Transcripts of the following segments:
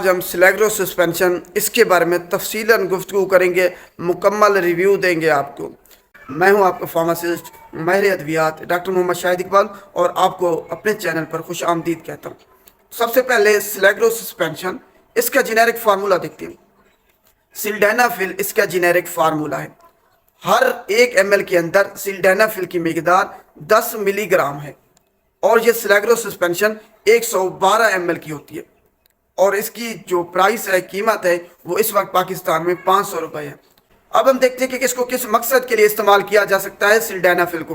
आज हम सिलेग्रो सस्पेंशन इसके बारे में तफसीलन गुफ्तगू करेंगे, मुकम्मल रिव्यू देंगे आपको। मैं हूं आपका फार्मासिस्ट माहिर अद्वियात डॉक्टर मोहम्मद शाहिद इकबाल और आपको अपने चैनल पर खुश आमदीद कहता हूं। सबसे पहले सिलेग्रो सस्पेंशन इसका जेनेरिक फार्मूला देखते हैं। सिल्डेनाफिल इसका जेनेरिक फार्मूला है। हर 1 ml के अंदर सिल्डेनाफिल की मिकदार 10 मिलीग्राम है और ये सिलेग्रो सस्पेंशन 112 ml की होती है और इसकी जो प्राइस है, कीमत है, वो इस वक्त पाकिस्तान में 500 रुपये है। अब हम देखते हैं कि इसको किस मकसद के लिए इस्तेमाल किया जा सकता है। सिल्डेनाफिल को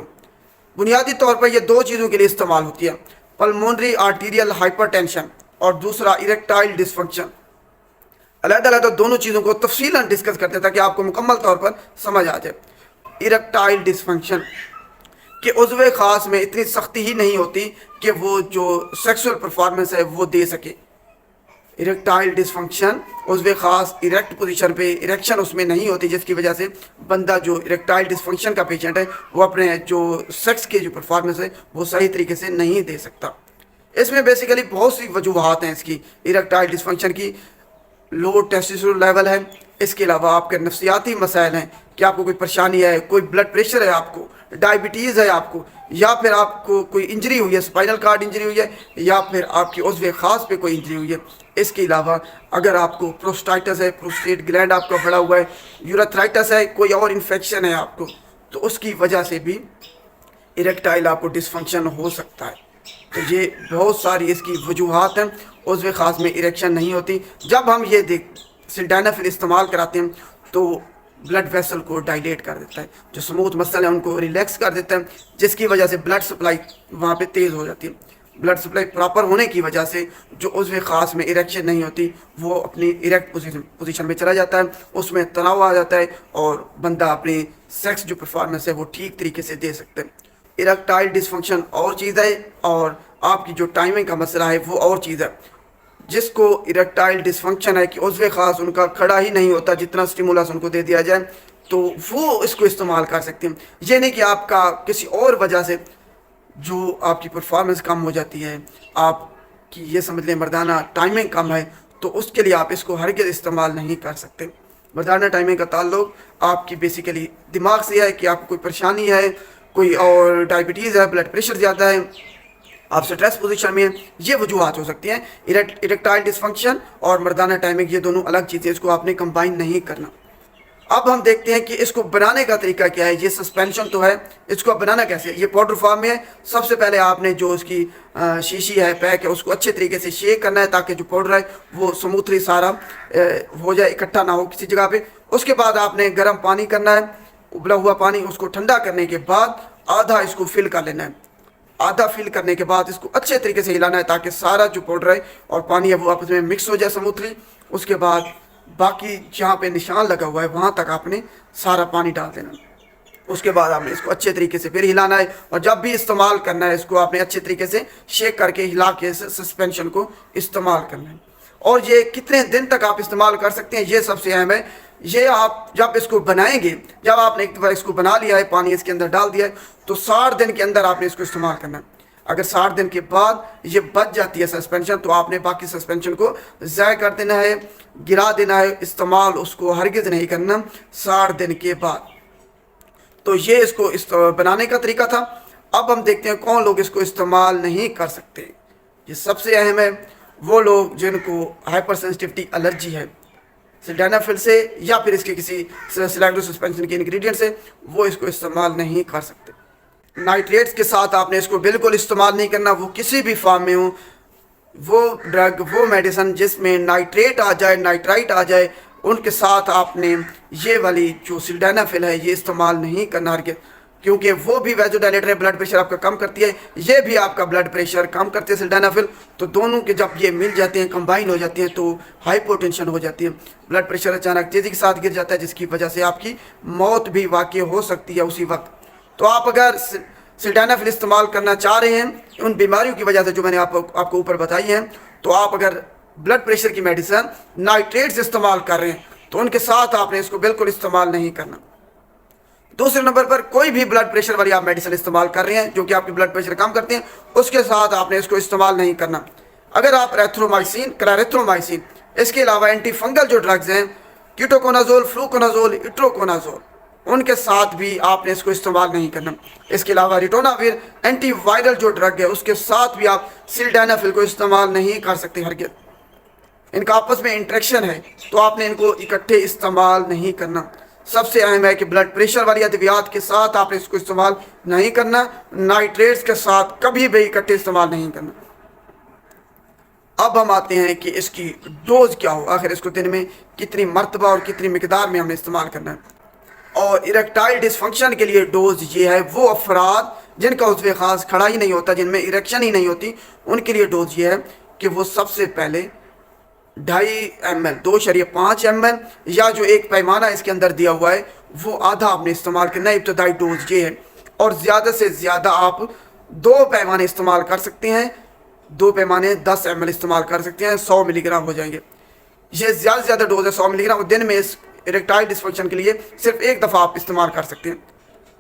बुनियादी तौर पर ये 2 चीज़ों के लिए इस्तेमाल होती है, पल्मोनरी आर्टीरियल हाइपरटेंशन और दूसरा इरेक्टाइल डिसफंक्शन। अलग-अलग दोनों चीज़ों को तफसीलन डिस्कस करते हैं ताकि आपको मुकम्मल तौर पर समझ आ जाए। इरेक्टाइल डिसफंक्शन के उज़्व ख़ास में इतनी सख्ती ही नहीं होती कि वो जो सेक्सुअल परफॉर्मेंस है वो दे सके। इरेक्टाइल डिसफंक्शन उज़्व ख़ास इरेक्ट पोजीशन पे इरेक्शन उसमें नहीं होती, जिसकी वजह से बंदा जो इरेक्टाइल डिसफंक्शन का पेशेंट है वो अपने जो सेक्स की जो परफॉर्मेंस है वो सही तरीके से नहीं दे सकता। इसमें बेसिकली बहुत सी वजूहात हैं इसकी इरेक्टाइल डिसफंक्शन की। लो टेस्टोस्टेरोन लेवल है, इसके अलावा आपके नफ्सियाती मसाइल हैं कि आपको कोई परेशानी है, कोई ब्लड प्रेशर है, आपको डायबिटीज़ है आपको, या फिर आपको कोई इंजरी हुई है, स्पाइनल कार्ड इंजरी हुई है, या फिर आपकी उज़्व ख़ास पे कोई इंजरी हुई है। इसके अलावा अगर आपको प्रोस्टाइटिस है, प्रोस्टेट ग्लैंड आपका बढ़ा हुआ है, यूरेथ्राइटिस है, कोई और इन्फेक्शन है आपको, तो उसकी वजह से भी इरेक्टाइल आपको डिसफंक्शन हो सकता है। तो ये बहुत सारी इसकी वजूहात हैं। उज़्व ख़ास में इरेक्शन नहीं होती। जब हम ये सिल्डेनाफिल इस्तेमाल कराते हैं तो ब्लड वेसल को डायलेट कर देता है, जो स्मूथ मसल है उनको रिलैक्स कर देता है, जिसकी वजह से ब्लड सप्लाई वहाँ पे तेज़ हो जाती है। ब्लड सप्लाई प्रॉपर होने की वजह से जो उज़्व ख़ास में इरेक्शन नहीं होती वो अपनी इरेक्ट पोजीशन में चला जाता है, उसमें तनाव आ जाता है और बंदा अपनी सेक्स जो परफॉर्मेंस है वो ठीक तरीके से दे सकते हैं। इरेक्टाइल डिसफंक्शन और चीज़ है और आपकी जो टाइमिंग का मसला है वो और चीज़ है। जिसको इरेक्टाइल डिसफंक्शन है कि उज़्व ख़ास उनका खड़ा ही नहीं होता, जितना स्टिमुलस उनको दे दिया जाए तो वो इसको इस्तेमाल कर सकते हैं। ये नहीं कि आपका किसी और वजह से जो आपकी परफॉर्मेंस कम हो जाती है, आपकी ये समझ लें मर्दाना टाइमिंग कम है, तो उसके लिए आप इसको हरगिज़ इस्तेमाल नहीं कर सकते। मर्दाना टाइमिंग का ताल्लुक आपकी बेसिकली दिमाग से है कि आपको कोई परेशानी है, कोई और डायबिटीज़ है, ब्लड प्रेशर ज़्यादा है, आप स्ट्रेस पोजीशन में हैं, ये वजूहात हो सकती हैं। इरेक्टाइल डिसफंक्शन और मर्दाना टाइमिंग ये दोनों अलग चीज़ें, इसको आपने कंबाइन नहीं करना। अब हम देखते हैं कि इसको बनाने का तरीका क्या है। ये सस्पेंशन तो है, इसको बनाना कैसे है। ये पाउडर फॉर्म में है। सबसे पहले आपने जो उसकी शीशी है, पैक है, उसको अच्छे तरीके से शेक करना है ताकि जो पाउडर है वो स्मूथली सारा हो जाए, इकट्ठा ना हो किसी जगह पे। उसके बाद आपने गर्म पानी करना है, उबला हुआ पानी। उसको ठंडा करने के बाद आधा इसको फिल कर लेना है। आधा फिल करने के बाद इसको अच्छे तरीके से हिलाना है ताकि सारा जो पाउडर है और पानी है वो आपस में मिक्स हो जाए स्मूथली। उसके बाद बाकी जहाँ पे निशान लगा हुआ है वहाँ तक आपने सारा पानी डाल देना। उसके बाद आपने इसको अच्छे तरीके से फिर हिलाना है और जब भी इस्तेमाल करना है इसको आपने अच्छे तरीके से शेक करके हिला के सस्पेंशन को इस्तेमाल करना है। और ये कितने दिन तक आप इस्तेमाल कर सकते हैं ये सबसे अहम है। ये आप जब इसको बनाएंगे, जब आपने एक बार इसको बना लिया है, पानी इसके अंदर डाल दिया है, तो 60 दिन के अंदर आपने इसको इस्तेमाल करना है। अगर 60 दिन के बाद ये बच जाती है सस्पेंशन तो आपने बाकी सस्पेंशन को ज़ाय कर देना है, गिरा देना है। इस्तेमाल उसको हरगिज़ नहीं करना 60 दिन के बाद। तो ये इसको बनाने का तरीका था। अब हम देखते हैं कौन लोग इसको इस्तेमाल नहीं कर सकते। ये सबसे अहम है, वो लोग जिनको हाइपर सेंसिटिविटी एलर्जी है सिल्डेनाफिल से या फिर इसके किसी सिलेग्रो सस्पेंशन के इंग्रेडिएंट से, वो इसको इस्तेमाल नहीं कर सकते। नाइट्रेट्स के साथ आपने इसको बिल्कुल इस्तेमाल नहीं करना, वो किसी भी फॉर्म में हो। वो ड्रग, वो मेडिसिन जिसमें नाइट्रेट आ जाए, नाइट्राइट आ जाए, उनके साथ आपने ये वाली जो सिल्डेनाफिल है ये इस्तेमाल नहीं करना हरगिज़, क्योंकि वो भी वैसोडायलेटर है, ब्लड प्रेशर आपका कम करती है, ये भी आपका ब्लड प्रेशर कम करती है सिल्डेनाफिल। तो दोनों के जब ये मिल जाते हैं, कंबाइन हो जाती हैं, तो हाइपोटेंशन हो जाती है, ब्लड प्रेशर अचानक तेज़ी के साथ गिर जाता है, जिसकी वजह से आपकी मौत भी वाक़ई हो सकती है उसी वक्त। तो आप अगर सिल्डेनाफिल इस्तेमाल करना चाह रहे हैं उन बीमारियों की वजह से जो मैंने आपको ऊपर बताई हैं, तो आप अगर ब्लड प्रेशर की मेडिसिन नाइट्रेट्स इस्तेमाल कर रहे हैं तो उनके साथ आपने इसको बिल्कुल इस्तेमाल नहीं करना। दूसरे नंबर पर कोई भी ब्लड प्रेशर वाली आप मेडिसिन इस्तेमाल कर रहे हैं जो कि आपकी ब्लड प्रेशर कम करते हैं, उसके साथ आपने इसको इस्तेमाल नहीं करना। अगर आप एरिथ्रोमाइसिन, क्लैरिथ्रोमाइसिन इसके अलावा एंटी फंगल जो ड्रग्स हैं, कीटोकोनाजोल, फ्लूकोनाजोल, इट्रोकोनाजोल, उनके साथ भी आपने इसको इस्तेमाल नहीं करना। इसके अलावा रिटोनाविर एंटीवायरल जो ड्रग है उसके साथ भी आप सिल्डेनाफिल को इस्तेमाल नहीं कर सकते हरगिज़। इनका आपस में इंटरेक्शन है तो आपने इनको इकट्ठे इस्तेमाल नहीं करना। सबसे अहम है कि ब्लड प्रेशर वाली अद्वियात के साथ आपने इसको इस्तेमाल नहीं करना, नाइट्रेट्स के साथ कभी भी इकट्ठे इस्तेमाल नहीं करना। अब हम आते हैं कि इसकी डोज क्या हो, आखिर इसको दिन में कितनी मरतबा और कितनी मिकदार में हमने इस्तेमाल करना है। और इरेक्टाइल डिसफंक्शन के लिए डोज ये है, वो अफराद जिनका उज़्व ख़ास खड़ा ही नहीं होता, जिनमें इरेक्शन ही नहीं होती, उनके लिए डोज ये है कि वो सबसे पहले 2.5 ml 2.5 ml या जो एक पैमाना इसके अंदर दिया हुआ है वो आधा आपने इस्तेमाल करना है। इब्तदाई डोज ये है। और ज़्यादा से ज़्यादा आप 2 पैमाने इस्तेमाल कर सकते हैं। 2 पैमाने 10 ml इस्तेमाल कर सकते हैं, 100 मिलीग्राम हो जाएंगे। ये ज़्यादा से ज़्यादा डोज है 100 मिलीग्राम। दिन में इस इरेक्टाइल डिसफंक्शन के लिए सिर्फ एक दफ़ा आप इस्तेमाल कर सकते हैं,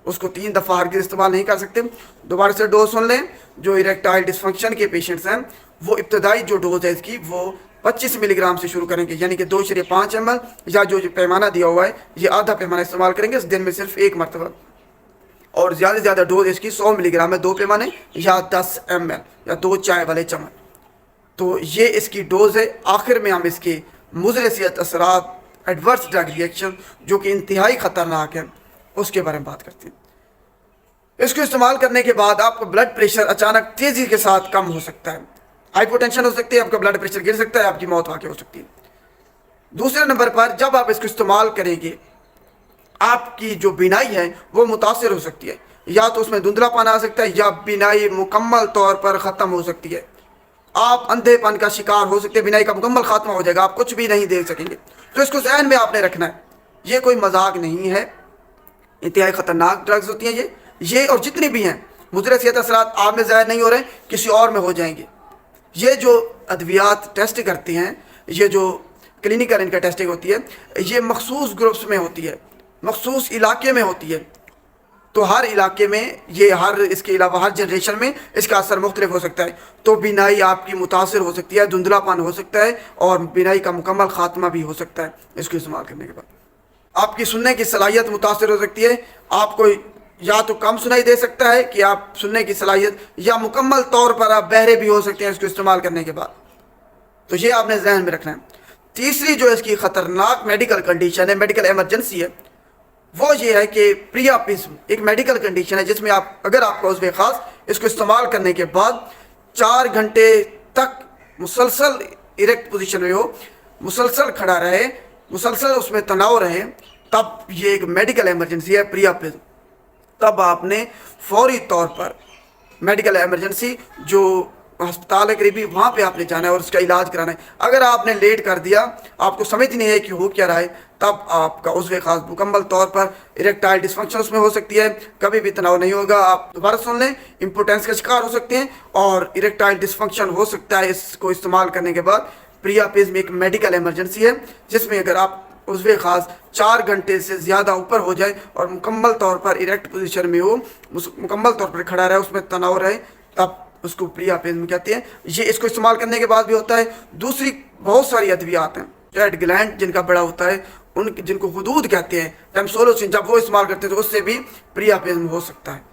उसको 3 दफ़ा हरगिज़ इस्तेमाल नहीं कर सकते। दोबारा से डोज सुन लें। जो इरेक्टाइल डिसफंक्शन के पेशेंट्स हैं वो इब्तदाई जो डोज है इसकी वो 25 मिलीग्राम से शुरू करेंगे, यानी कि 2.5 ml या जो पैमाना दिया हुआ है ये आधा पैमाना इस्तेमाल करेंगे इस दिन में सिर्फ एक मरतबा। और ज़्यादा से ज़्यादा डोज इसकी 100 मिलीग्राम है, 2 पैमाने या 10 ml या 2 चाय वाले चम्मच। तो ये इसकी डोज है। आखिर में हम इसके मुज़र सेहत असरात, एडवर्स ड्रग रिएक्शन जो कि इंतहाई ख़तरनाक है, उसके बारे में बात करते हैं। इसको इस्तेमाल करने के बाद आपका ब्लड प्रेशर अचानक तेज़ी के साथ कम हो सकता है, हाइपोटेंशन हो सकती है, आपका ब्लड प्रेशर गिर सकता है, आपकी मौत वाक़ई हो सकती है। दूसरे नंबर पर जब आप इसको इस्तेमाल करेंगे आपकी जो बीनाई है वो मुतासिर हो सकती है, या तो उसमें धुंधलापन आ सकता है या बीनाई मुकम्मल तौर पर ख़त्म हो सकती है। आप अंधेपन का शिकार हो सकते हैं, बीनाई का मुकम्मल खात्मा हो जाएगा, आप कुछ भी नहीं देख सकेंगे। तो इसको ज़हन में आपने रखना है, ये कोई मजाक नहीं है, इंतहाई ख़तरनाक ड्रग्स होती हैं ये और जितनी भी हैं मुज़र सेहत असरात आप में ज़ाहिर नहीं हो रहे, किसी और में हो जाएंगे। ये जो अद्वियात टेस्ट करते हैं, ये जो क्लिनिकल इनका टेस्टिंग होती है, ये मखसूस ग्रुप्स में होती है, मखसूस इलाके में होती है। तो हर इलाके में ये इसके अलावा हर जनरेशन में इसका असर मुख्तलिफ हो सकता है। तो बीनाई आपकी मुतासिर हो सकती है, धुंधलापन हो सकता है और बीनाई का मुकम्मल खात्मा भी हो सकता है इसको इस्तेमाल करने के बाद। आपकी सुनने की सलाहियत मुतासिर हो सकती है, आपको या तो कम सुनाई दे सकता है कि आप सुनने की सलाहियत, या मुकम्मल तौर पर आप बहरे भी हो सकते हैं इसको इस्तेमाल करने के बाद। तो ये आपने जहन में रखना है। तीसरी जो इसकी ख़तरनाक मेडिकल कंडीशन है, मेडिकल एमरजेंसी है, वो ये है कि प्रियापिज्म एक मेडिकल कंडीशन है जिसमें आप अगर आपका उज़्व ख़ास इसको इस्तेमाल करने के बाद 4 घंटे तक मुसलसल इरेक्ट पोजीशन में हो, मुसलसल खड़ा रहे, मुसलसल उसमें तनाव रहे, तब ये एक मेडिकल एमरजेंसी है, प्रियापिज्म। तब आपने फौरी तौर पर मेडिकल एमरजेंसी जो अस्पताल है करीबी, वहाँ पे आपने जाना है और उसका इलाज कराना है। अगर आपने लेट कर दिया, आपको समझ नहीं है कि हो क्या रहा है, तब आपका उज़्व ख़ास मुकम्मल तौर पर इरेक्टाइल डिसफंक्शन उसमें हो सकती है, कभी भी तनाव नहीं होगा। आप दोबारा सुन लें, इम्पोर्टेंस का शिकार हो सकते हैं और इरेक्टाइल डिसफंक्शन हो सकता है इसको इस्तेमाल करने के बाद। प्रियापिज्म एक मेडिकल एमरजेंसी है जिसमें अगर आप उज़्व ख़ास 4 घंटे से ज़्यादा ऊपर हो जाए और मुकम्मल तौर पर इरेक्ट पोजीशन में हो, मुकम्मल तौर पर खड़ा रहे, उसमें तनाव रहे, तब उसको प्रियापिज्म कहते हैं। ये इसको इस्तेमाल करने के बाद भी होता है। दूसरी बहुत सारी अद्वियात हैं, जेड ग्लैंड जिनका बड़ा होता है, उन जिनको हुदूद कहते हैं, टेम्सोलोसिन, जब वो इस्तेमाल करते हैं तो उससे भी प्रियापिज्म हो सकता है।